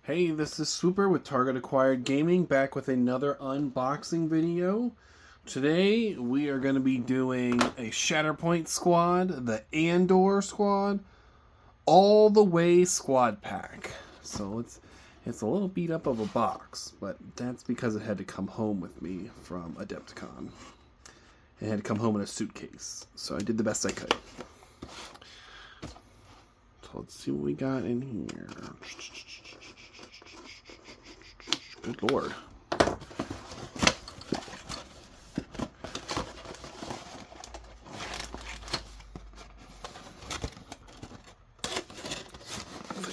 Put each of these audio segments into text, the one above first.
Hey, this is Swooper with Target Acquired Gaming, back with another unboxing video. Today we are going to be doing a Shatterpoint squad, the Andor squad, all the way squad pack. So it's a little beat up of a box, but that's because it had to come home with me from AdeptiCon. It had to come home in a suitcase, so I did the best I could. So let's see what we got in here. Good Lord.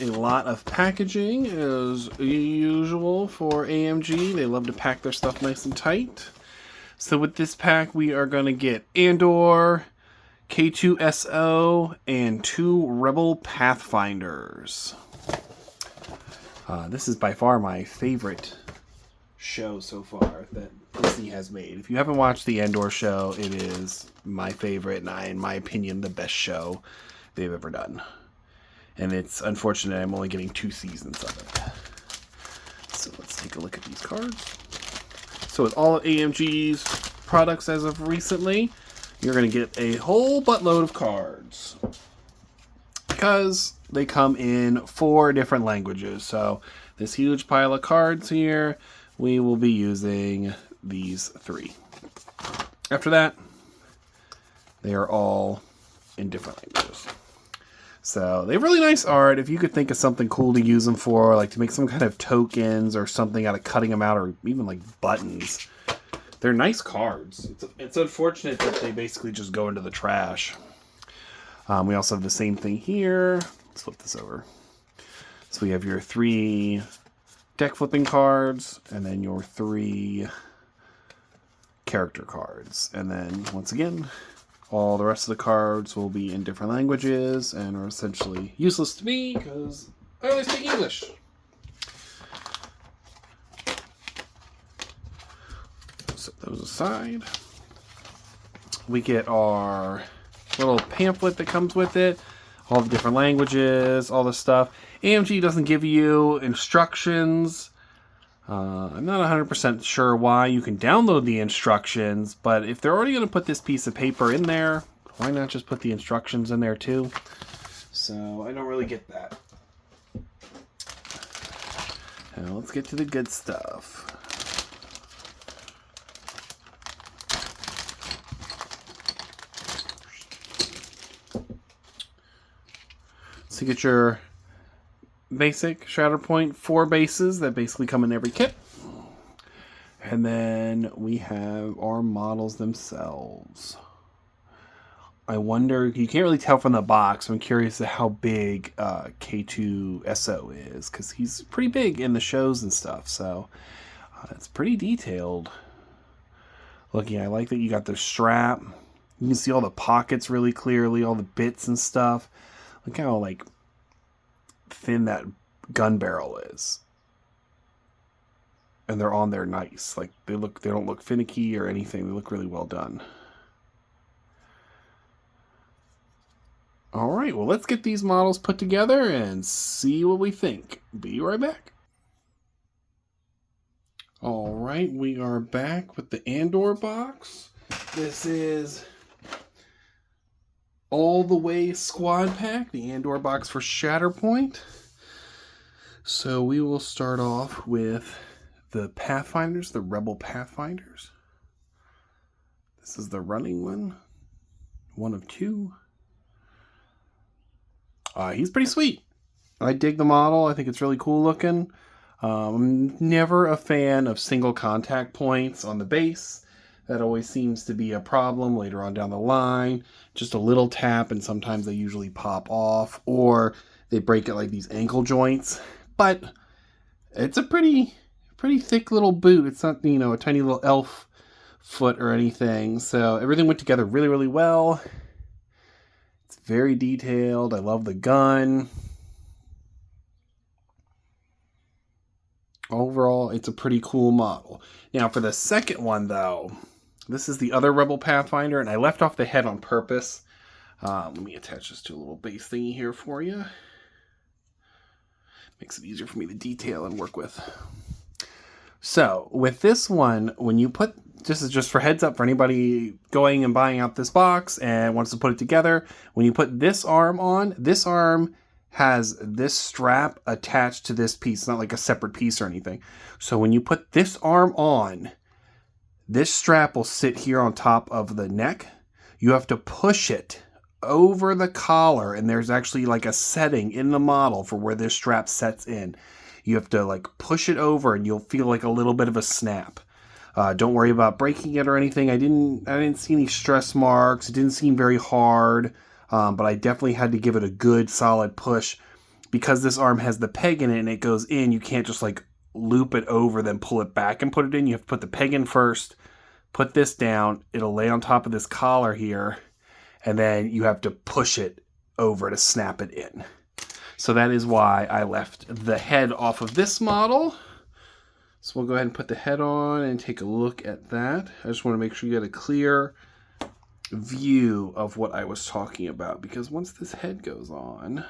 A lot of packaging as usual for AMG. They love to pack their stuff nice and tight. So with this pack, we are going to get Andor, K2SO, and 2 Rebel Pathfinders. This is by far my favorite show so far that Disney has made. If you haven't watched the Andor show, it is my favorite and, in my opinion, the best show they've ever done. And it's unfortunate I'm only getting 2 seasons of it. So let's take a look at these cards. So with all of AMG's products as of recently, you're going to get a whole buttload of cards. Because they come in 4 different languages. So this huge pile of cards here, we will be using these 3. After that, they are all in different languages. So they have really nice art. If you could think of something cool to use them for, like to make some kind of tokens or something out of cutting them out, or even like buttons. They're nice cards. It's unfortunate that they basically just go into the trash. We also have the same thing here. Let's flip this over. So we have your 3 deck flipping cards, and then your 3 character cards. And then, once again, all the rest of the cards will be in different languages and are essentially useless to me because I only speak English. Set those aside. We get our little pamphlet that comes with it, all the different languages, all this stuff. AMG doesn't give you instructions. I'm not 100% sure why. You can download the instructions, but if they're already going to put this piece of paper in there, why not just put the instructions in there too? So I don't really get that. Now let's get to the good stuff. So you get your basic Shatterpoint 4 bases that basically come in every kit. And then we have our models themselves. I wonder, you can't really tell from the box. I'm curious to how big K2SO is, because he's pretty big in the shows and stuff. So it's pretty detailed looking. I like that you got the strap. You can see all the pockets really clearly, all the bits and stuff. Look how like thin that gun barrel is, and they're on there nice. Like they don't look finicky or anything. They look really well done. All right, well, let's get these models put together and see what we think. Be right back. All right, we are back with the Andor box. This is all the way squad pack, the Andor box for Shatterpoint. So we will start off with the Pathfinders, the Rebel Pathfinders. This is the running one of 2. He's pretty sweet. I dig the model. I think it's really cool looking. I'm never a fan of single contact points on the base. That always seems to be a problem later on down the line. Just a little tap, and sometimes they usually pop off, or they break at like these ankle joints. But it's a pretty thick little boot. It's not, a tiny little elf foot or anything. So everything went together really, really well. It's very detailed. I love the gun. Overall, it's a pretty cool model. Now, for the second one, though, this is the other Rebel Pathfinder, and I left off the head on purpose. Let me attach this to a little base thingy here for you. Makes it easier for me to detail and work with. So with this one, when you put, this is just for heads up for anybody going and buying out this box and wants to put it together. When you put this arm on, this arm has this strap attached to this piece. It's not like a separate piece or anything. So when you put this arm on, this strap will sit here on top of the neck. You have to push it over the collar, and there's actually like a setting in the model for where this strap sets in. You have to like push it over and you'll feel like a little bit of a snap. Don't worry about breaking it or anything. I didn't see any stress marks. It didn't seem very hard, but I definitely had to give it a good solid push because this arm has the peg in it and it goes in. You can't just like loop it over, then pull it back and put it in. You have to put the peg in first, put this down. It'll lay on top of this collar here, and then you have to push it over to snap it in. So that is why I left the head off of this model. So we'll go ahead and put the head on and take a look at that. I just want to make sure you get a clear view of what I was talking about, because once this head goes on,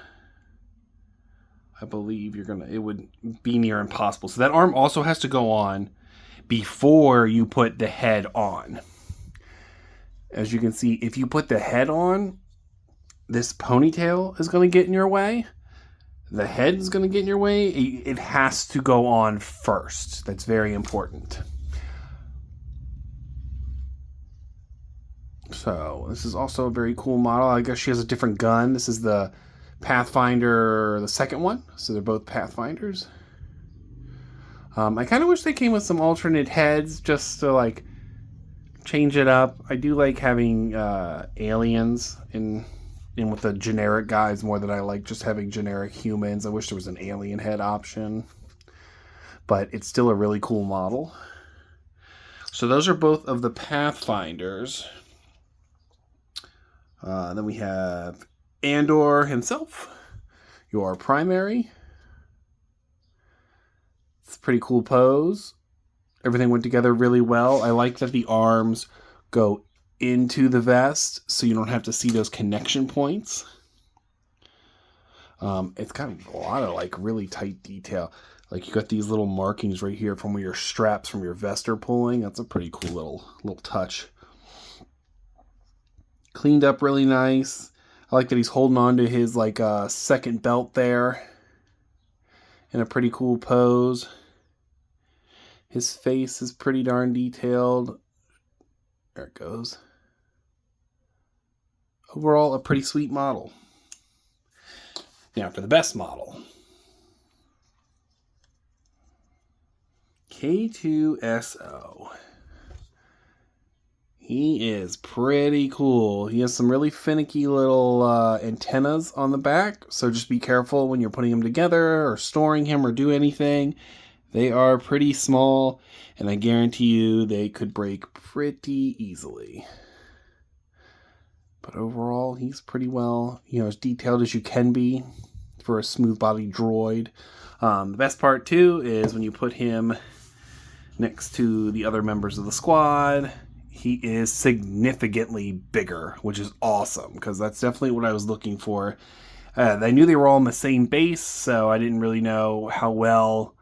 I believe it would be near impossible. So that arm also has to go on before you put the head on. As you can see, if you put the head on, this ponytail is going to get in your way. The head is going to get in your way. It has to go on first. That's very important. So this is also a very cool model. I guess she has a different gun. This is the Pathfinder, the second one. So they're both Pathfinders. I kind of wish they came with some alternate heads just to like change it up. I do like having aliens in with the generic guys more than I like just having generic humans. I wish there was an alien head option, but it's still a really cool model. So those are both of the Pathfinders. Then we have Andor himself, your primary. It's a pretty cool pose. Everything went together really well. I like that the arms go into the vest so you don't have to see those connection points. It's got a lot of like really tight detail. Like you got these little markings right here from where your straps from your vest are pulling. That's a pretty cool little touch. Cleaned up really nice. I like that he's holding on to his like second belt there in a pretty cool pose. His face is pretty darn detailed. There it goes. Overall, a pretty sweet model. Now for the best model. K2SO. He is pretty cool. He has some really finicky little antennas on the back, so just be careful when you're putting him together or storing him or do anything. They are pretty small, and I guarantee you they could break pretty easily. But overall, he's pretty well, as detailed as you can be for a smooth-bodied droid. The best part, too, is when you put him next to the other members of the squad, he is significantly bigger, which is awesome, because that's definitely what I was looking for. I knew they were all on the same base, so I didn't really know how well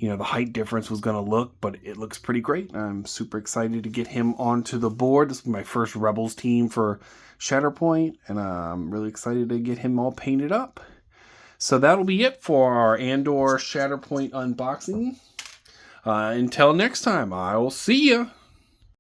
the height difference was going to look, but it looks pretty great. I'm super excited to get him onto the board. This is my first Rebels team for Shatterpoint, and I'm really excited to get him all painted up. So that'll be it for our Andor Shatterpoint unboxing. Until next time, I will see ya.